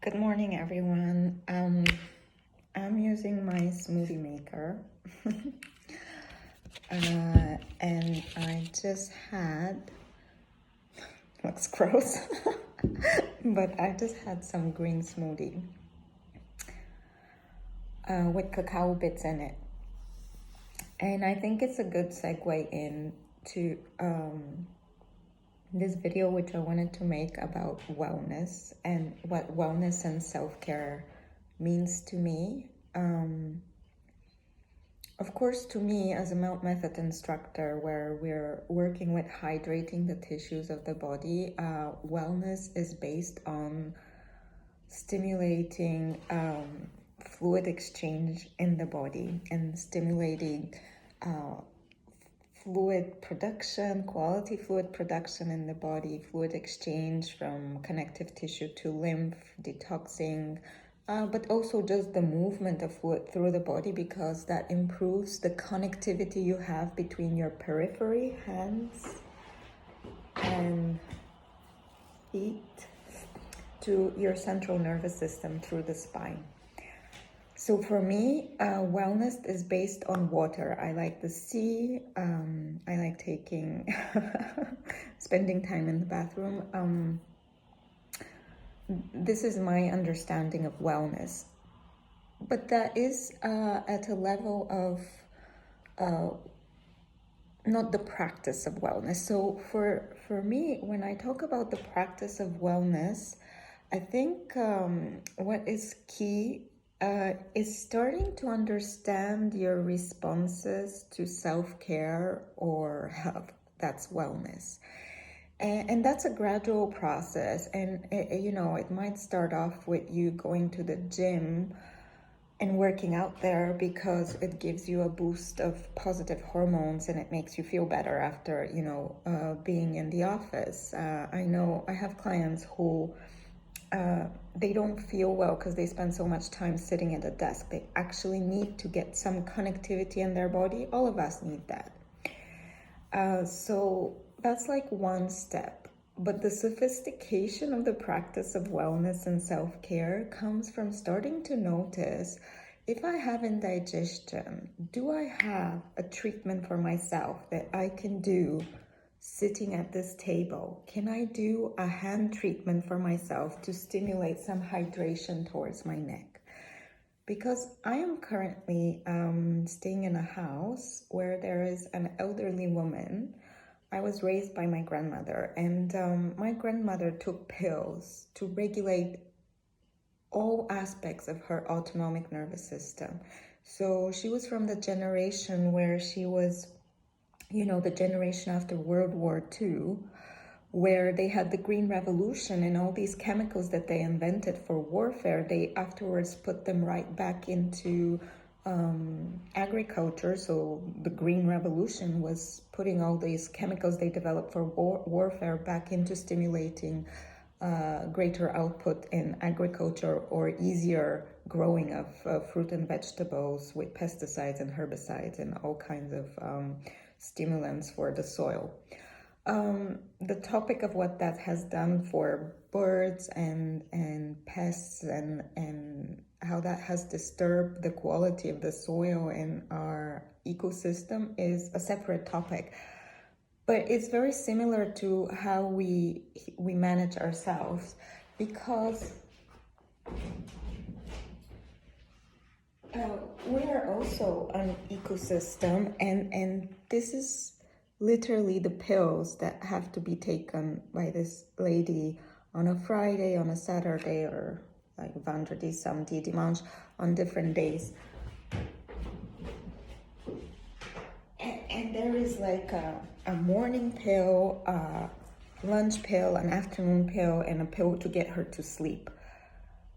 Good morning, everyone. I'm using my smoothie maker, and I just had, looks gross, but I just had some green smoothie with cacao bits in it. And I think it's a good segue into this video, which I wanted to make about wellness and what wellness and self-care means to me. Of course, to me, as a Mount Method instructor, where we're working with hydrating the tissues of the body, wellness is based on stimulating fluid exchange in the body and stimulating fluid production, quality fluid production in the body, fluid exchange from connective tissue to lymph, detoxing, but also just the movement of fluid through the body, because that improves the connectivity you have between your periphery, hands and feet, to your central nervous system through the spine. So for me, wellness is based on water. I like the sea. I like spending time in the bathroom. This is my understanding of wellness. But that is at a level of not the practice of wellness. So for me, when I talk about the practice of wellness, I think what is key is starting to understand your responses to self-care or health. That's wellness. And that's a gradual process. And, it might start off with you going to the gym and working out there because it gives you a boost of positive hormones and it makes you feel better after, being in the office. I know I have clients who they don't feel well because they spend so much time sitting at a desk. They actually need to get some connectivity in their body. All of us need that. So that's like one step. But the sophistication of the practice of wellness and self-care comes from starting to notice, if I have indigestion, do I have a treatment for myself that I can do sitting at this table? Can I do a hand treatment for myself to stimulate some hydration towards my neck? Because I am currently staying in a house where there is an elderly woman. I was raised by my grandmother, and my grandmother took pills to regulate all aspects of her autonomic nervous system. So she was from the generation where she was, the generation after World War II, where they had the Green Revolution, and all these chemicals that they invented for warfare, they afterwards put them right back into agriculture. So the Green Revolution was putting all these chemicals they developed for warfare back into stimulating greater output in agriculture, or easier growing of fruit and vegetables with pesticides and herbicides and all kinds of stimulants for the soil. The topic of what that has done for birds and pests and how that has disturbed the quality of the soil in our ecosystem is a separate topic. But it's very similar to how we manage ourselves, because we are also an ecosystem, and this is literally the pills that have to be taken by this lady on a Friday, on a Saturday, or like vendredi, samedi, dimanche, on different days. And there is like a morning pill, a lunch pill, an afternoon pill, and a pill to get her to sleep.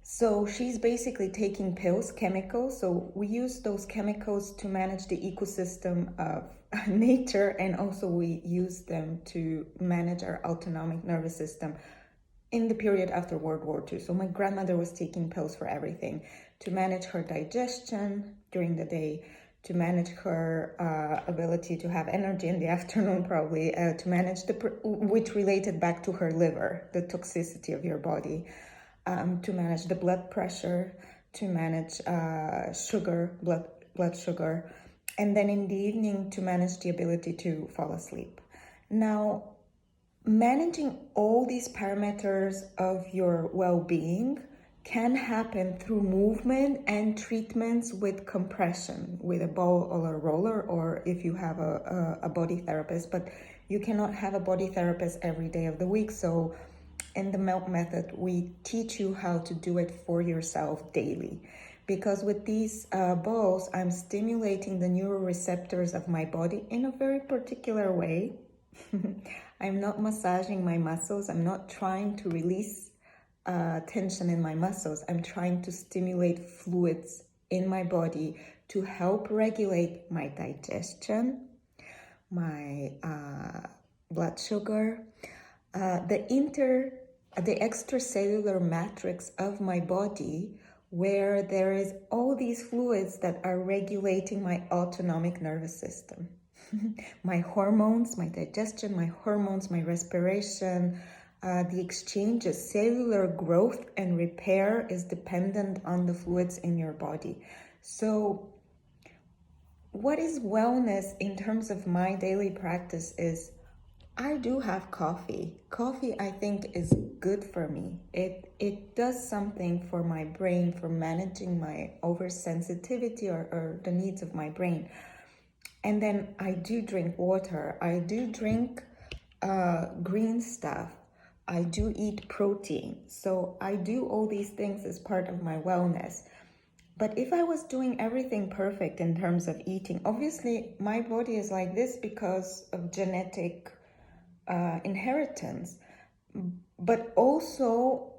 So she's basically taking pills, chemicals. So we use those chemicals to manage the ecosystem of nature, and also we use them to manage our autonomic nervous system in the period after World War II. So my grandmother was taking pills for everything, to manage her digestion during the day, to manage her ability to have energy in the afternoon, probably, to manage which related back to her liver, the toxicity of your body. to manage the blood pressure, to manage blood sugar, and then in the evening to manage the ability to fall asleep. Now, managing all these parameters of your well-being can happen through movement and treatments with compression, with a ball or a roller, or if you have a body therapist. But you cannot have a body therapist every day of the week. So in the MELT method, we teach you how to do it for yourself daily. Because with these balls, I'm stimulating the neuroreceptors of my body in a very particular way. I'm not massaging my muscles. I'm not trying to release tension in my muscles. I'm trying to stimulate fluids in my body to help regulate my digestion, my blood sugar, the extracellular matrix of my body, where there is all these fluids that are regulating my autonomic nervous system. My hormones, my digestion, my hormones, my respiration, the exchanges, cellular growth and repair is dependent on the fluids in your body. So what is wellness in terms of my daily practice is I do have coffee. Coffee, I think, is good for me. It does something for my brain, for managing my oversensitivity or the needs of my brain. And then I do drink water. I do drink green stuff. I do eat protein. So I do all these things as part of my wellness. But if I was doing everything perfect in terms of eating, obviously my body is like this because of genetic inheritance, but also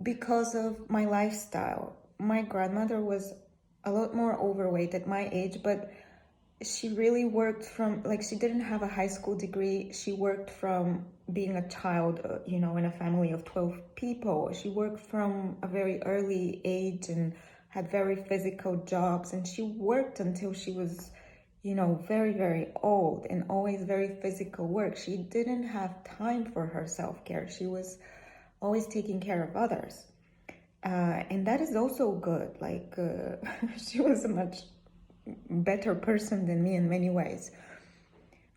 because of my lifestyle. My grandmother was a lot more overweight at my age, but she really worked from, like, she didn't have a high school degree. She worked from being a child, in a family of 12 people. She worked from a very early age and had very physical jobs. And she worked until she was, very, very old, and always very physical work. She didn't have time for her self-care. She was always taking care of others. And that is also good. Like, she was a much better person than me in many ways.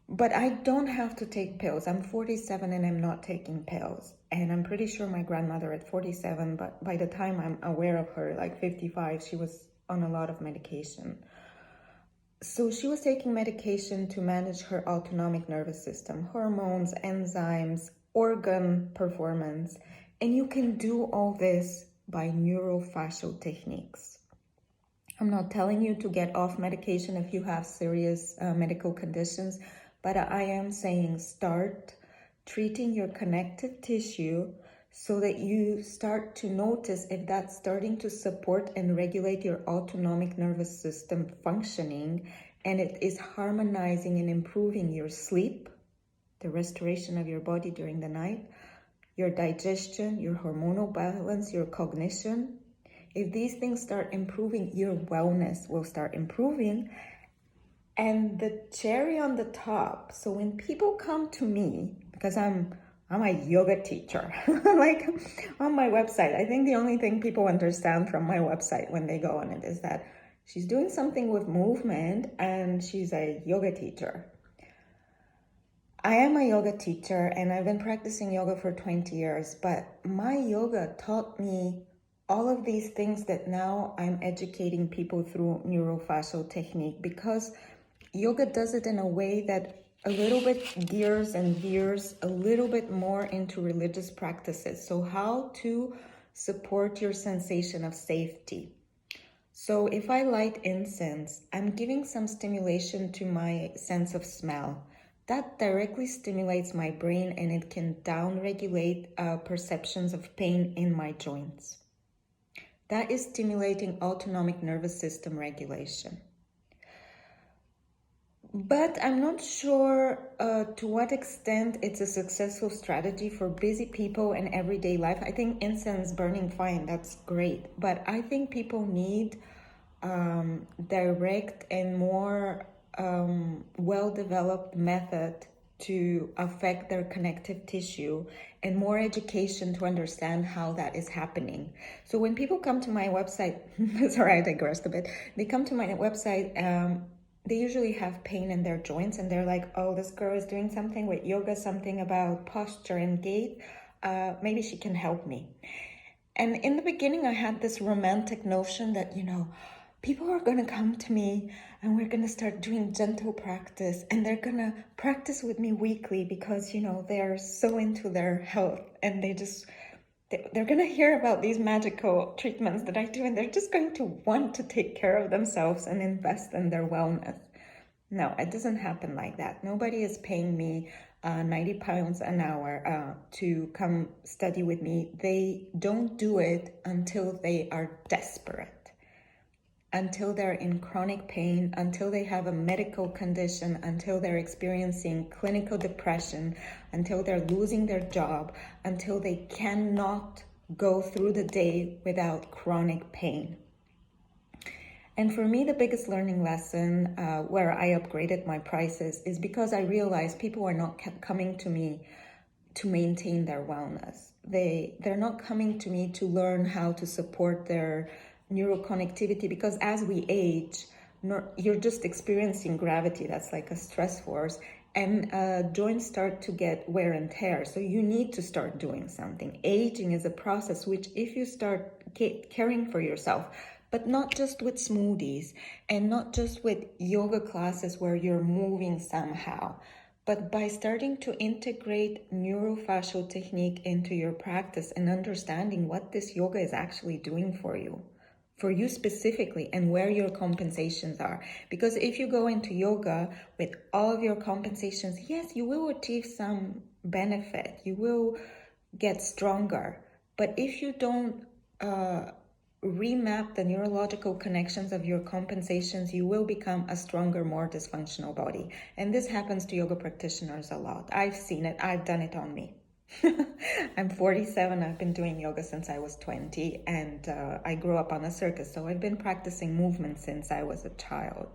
But I don't have to take pills. I'm 47 and I'm not taking pills. And I'm pretty sure my grandmother at 47, but by the time I'm aware of her, like 55, she was on a lot of medication. So she was taking medication to manage her autonomic nervous system, hormones, enzymes, organ performance. And you can do all this by neurofascial techniques. I'm not telling you to get off medication if you have serious medical conditions, but I am saying start treating your connective tissue so that you start to notice if that's starting to support and regulate your autonomic nervous system functioning, and it is harmonizing and improving your sleep, the restoration of your body during the night, your digestion, your hormonal balance, your cognition. If these things start improving, your wellness will start improving. And the cherry on the top, so when people come to me, because I'm a yoga teacher, like on my website, I think the only thing people understand from my website when they go on it is that she's doing something with movement and she's a yoga teacher. I am a yoga teacher and I've been practicing yoga for 20 years, but my yoga taught me all of these things that now I'm educating people through neurofascial technique, because yoga does it in a way that a little bit gears a little bit more into religious practices. So how to support your sensation of safety. So if I light incense, I'm giving some stimulation to my sense of smell. That directly stimulates my brain and it can down-regulate perceptions of pain in my joints. That is stimulating autonomic nervous system regulation. But I'm not sure to what extent it's a successful strategy for busy people in everyday life. I think incense burning, fine, that's great. But I think people need direct and more well-developed method to affect their connective tissue, and more education to understand how that is happening. So when people come to my website, sorry, I digressed a bit. They come to my website, they usually have pain in their joints, and they're like, oh, this girl is doing something with yoga, something about posture and gait. Maybe she can help me. And in the beginning, I had this romantic notion that, people are going to come to me and we're going to start doing gentle practice, and they're going to practice with me weekly because, they're so into their health, and they're going to hear about these magical treatments that I do, and they're just going to want to take care of themselves and invest in their wellness. No, it doesn't happen like that. Nobody is paying me 90 pounds an hour to come study with me. They don't do it until they are desperate, until they're in chronic pain, until they have a medical condition, until they're experiencing clinical depression, until they're losing their job, until they cannot go through the day without chronic pain. And for me, the biggest learning lesson where I upgraded my prices is because I realized people are not coming to me to maintain their wellness. They're not coming to me to learn how to support their neuroconnectivity, because as we age, you're just experiencing gravity. That's like a stress force. And joints start to get wear and tear. So you need to start doing something. Aging is a process which, if you start caring for yourself, but not just with smoothies and not just with yoga classes where you're moving somehow, but by starting to integrate neurofascial technique into your practice and understanding what this yoga is actually doing for you specifically, and where your compensations are. Because if you go into yoga with all of your compensations, yes, you will achieve some benefit, you will get stronger. But if you don't remap the neurological connections of your compensations, you will become a stronger, more dysfunctional body. And this happens to yoga practitioners a lot. I've seen it. I've done it on me. I'm 47. I've been doing yoga since I was 20, and I grew up on a circus. So I've been practicing movement since I was a child.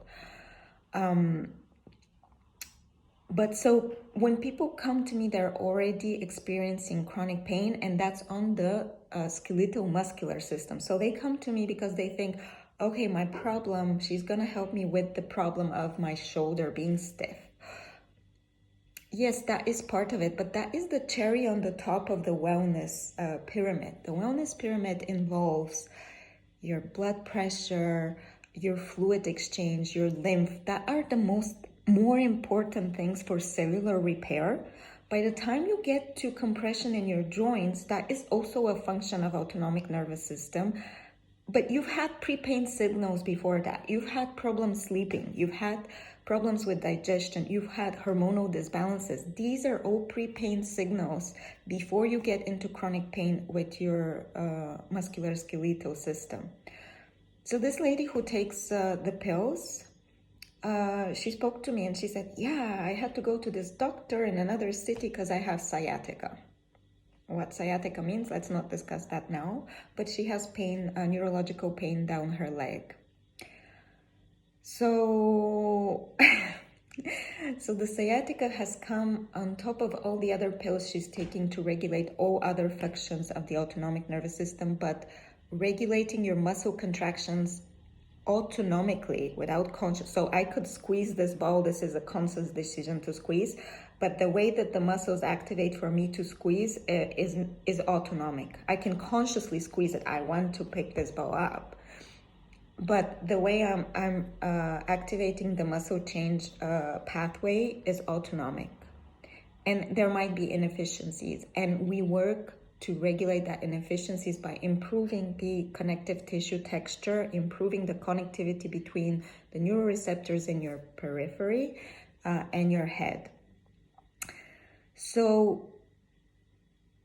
But so when people come to me, they're already experiencing chronic pain, and that's on the skeletal muscular system. So they come to me because they think, okay, my problem, she's going to help me with the problem of my shoulder being stiff. Yes, that is part of it, but that is the cherry on the top of the wellness pyramid. The wellness pyramid involves your blood pressure, your fluid exchange, your lymph. That are the more important things for cellular repair. By the time you get to compression in your joints, that is also a function of autonomic nervous system. But you've had pre-pain signals before that. You've had problems sleeping. You've had problems with digestion. You've had hormonal disbalances. These are all pre-pain signals before you get into chronic pain with your muscular skeletal system. So this lady who takes the pills, she spoke to me and she said, yeah, I had to go to this doctor in another city because I have sciatica. What sciatica means, let's not discuss that now, but she has pain, neurological pain down her leg. So, so the sciatica has come on top of all the other pills she's taking to regulate all other functions of the autonomic nervous system, but regulating your muscle contractions autonomically without conscious. So I could squeeze this ball. This is a conscious decision to squeeze, but the way that the muscles activate for me to squeeze is autonomic. I can consciously squeeze it. I want to pick this ball up, but the way I'm activating the muscle change pathway is autonomic, and there might be inefficiencies, and we work to regulate that inefficiencies by improving the connective tissue texture, improving the connectivity between the neuroreceptors in your periphery and your head. So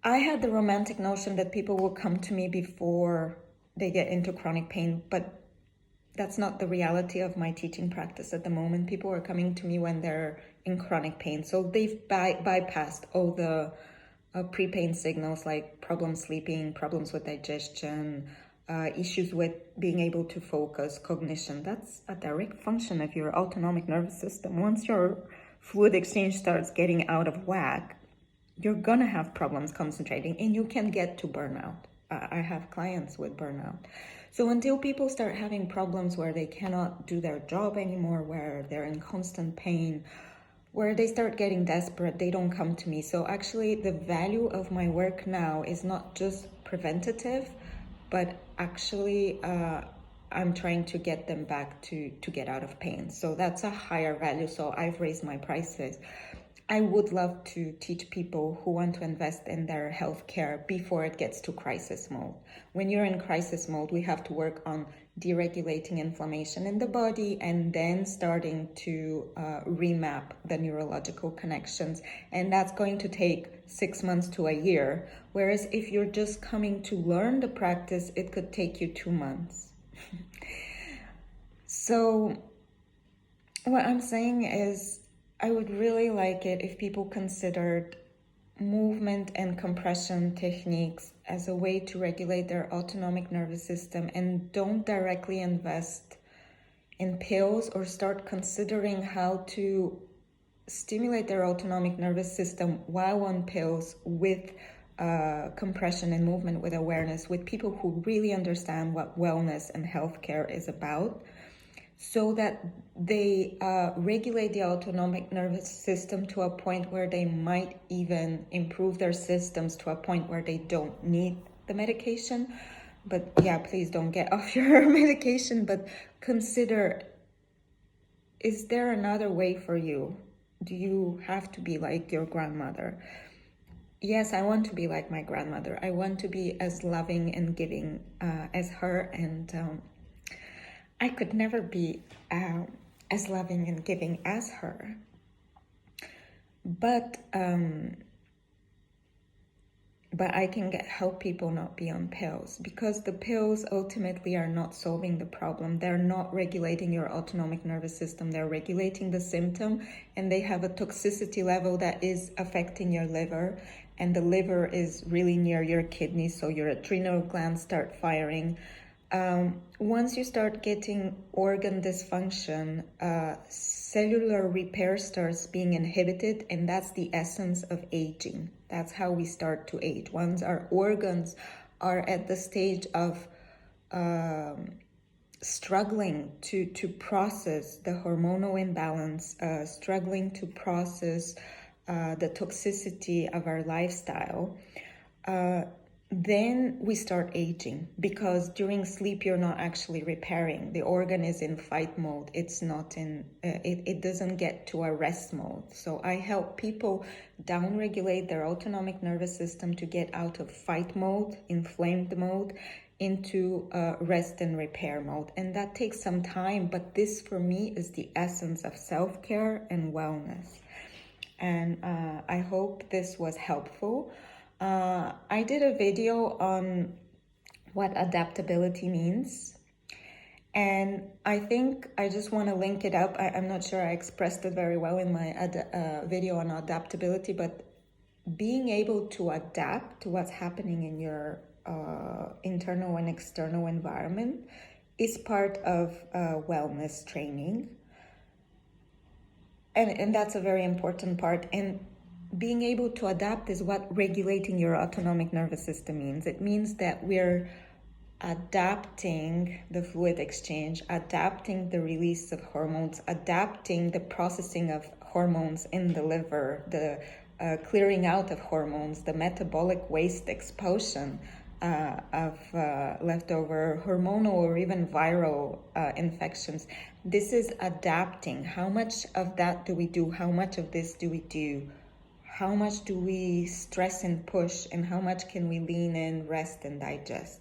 I had the romantic notion that people will come to me before they get into chronic pain, but that's not the reality of my teaching practice at the moment. People are coming to me when they're in chronic pain. So they've bypassed all the pre-pain signals like problems sleeping, problems with digestion, issues with being able to focus, cognition. That's a direct function of your autonomic nervous system. Once you're fluid exchange starts getting out of whack, you're gonna have problems concentrating and you can get to burnout. I have clients with burnout. So until people start having problems where they cannot do their job anymore, where they're in constant pain, where they start getting desperate, they don't come to me. So actually the value of my work now is not just preventative, but actually I'm trying to get them back to get out of pain. So that's a higher value. So I've raised my prices. I would love to teach people who want to invest in their healthcare before it gets to crisis mode. When you're in crisis mode, we have to work on deregulating inflammation in the body and then starting to remap the neurological connections. And that's going to take 6 months to a year. Whereas if you're just coming to learn the practice, it could take you 2 months. So what I'm saying is, I would really like it if people considered movement and compression techniques as a way to regulate their autonomic nervous system and don't directly invest in pills or start considering how to stimulate their autonomic nervous system while on pills with compression and movement with awareness, with people who really understand what wellness and healthcare is about, so that they regulate the autonomic nervous system to a point where they might even improve their systems to a point where they don't need the medication. But yeah, please don't get off your medication, but consider, is there another way for you? Do you have to be like your grandmother? Yes, I want to be like my grandmother. I want to be as loving and giving as her, and I could never be as loving and giving as her. But I can help people not be on pills, because the pills ultimately are not solving the problem. They're not regulating your autonomic nervous system. They're regulating the symptom, and they have a toxicity level that is affecting your liver, and the liver is really near your kidneys, so your adrenal glands start firing. Once you start getting organ dysfunction, cellular repair starts being inhibited, and that's the essence of aging. That's how we start to age. Once our organs are at the stage of struggling to process the hormonal imbalance, struggling to process the toxicity of our lifestyle, then we start aging, because during sleep you're not actually repairing. The organ is in fight mode. It's not in, it doesn't get to a rest mode. So I help people downregulate their autonomic nervous system to get out of fight mode, inflamed mode, into rest and repair mode. And that takes some time, but this for me is the essence of self-care and wellness. And I hope this was helpful. I did a video on what adaptability means, and I think I just want to link it up. I'm not sure I expressed it very well in my video on adaptability, but being able to adapt to what's happening in your internal and external environment is part of wellness training, and that's a very important part. And being able to adapt is what regulating your autonomic nervous system means. It means that we're adapting the fluid exchange, adapting the release of hormones, adapting the processing of hormones in the liver, the clearing out of hormones, the metabolic waste expulsion of leftover hormonal or even viral infections. This is adapting. How much of that do we do? How much of this do we do? How much do we stress and push, and how much can we lean in, rest, and digest?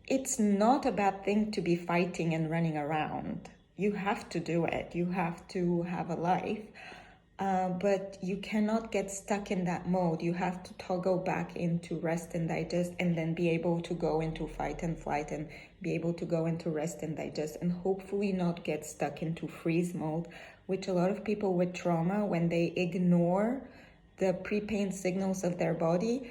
It's not a bad thing to be fighting and running around. You have to do it. You have to have a life. But you cannot get stuck in that mode. You have to toggle back into rest and digest, and then be able to go into fight and flight, and be able to go into rest and digest, and hopefully not get stuck into freeze mode, which a lot of people with trauma, when they ignore the pre-pain signals of their body,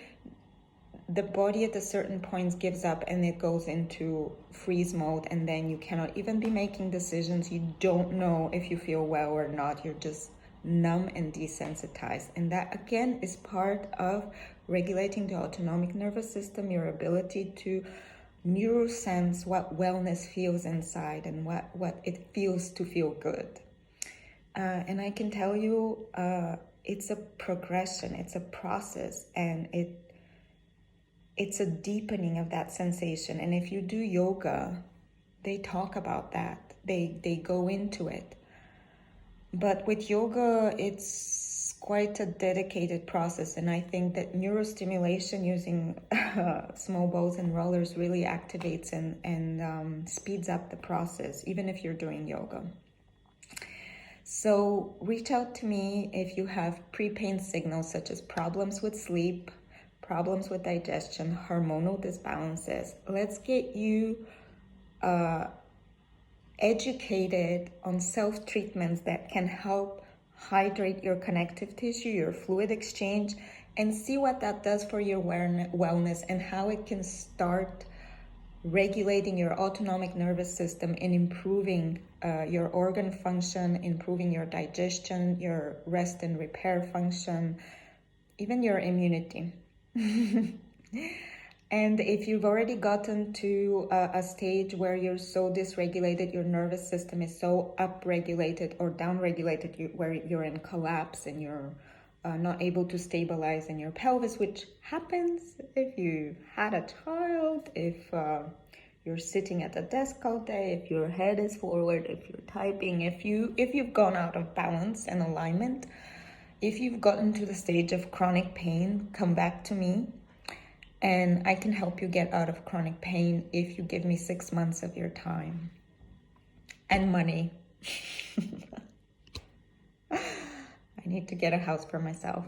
the body at a certain point gives up and it goes into freeze mode, and then you cannot even be making decisions. You don't know if you feel well or not. You're just numb and desensitized. And that again is part of regulating the autonomic nervous system, your ability to neurosense what wellness feels inside and what it feels to feel good. And I can tell you, it's a progression, it's a process, and it's a deepening of that sensation. And if you do yoga, they talk about that. They go into it. But with yoga, it's quite a dedicated process. And I think that neurostimulation using small balls and rollers really activates and speeds up the process, even if you're doing yoga. So reach out to me if you have pre-pain signals such as problems with sleep, problems with digestion, hormonal disbalances. Let's get you educated on self-treatments that can help hydrate your connective tissue, your fluid exchange, and see what that does for your wellness and how it can start regulating your autonomic nervous system and improving your organ function, improving your digestion, your rest and repair function, even your immunity. And if you've already gotten to a stage where you're so dysregulated, your nervous system is so upregulated or downregulated, where you're in collapse and you're not able to stabilize in your pelvis, which happens if you had a child, if you're sitting at a desk all day, if your head is forward, if you're typing, if you've gone out of balance and alignment, if you've gotten to the stage of chronic pain, come back to me. And I can help you get out of chronic pain if you give me 6 months of your time and money. I need to get a house for myself.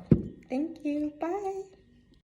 Thank you. Bye.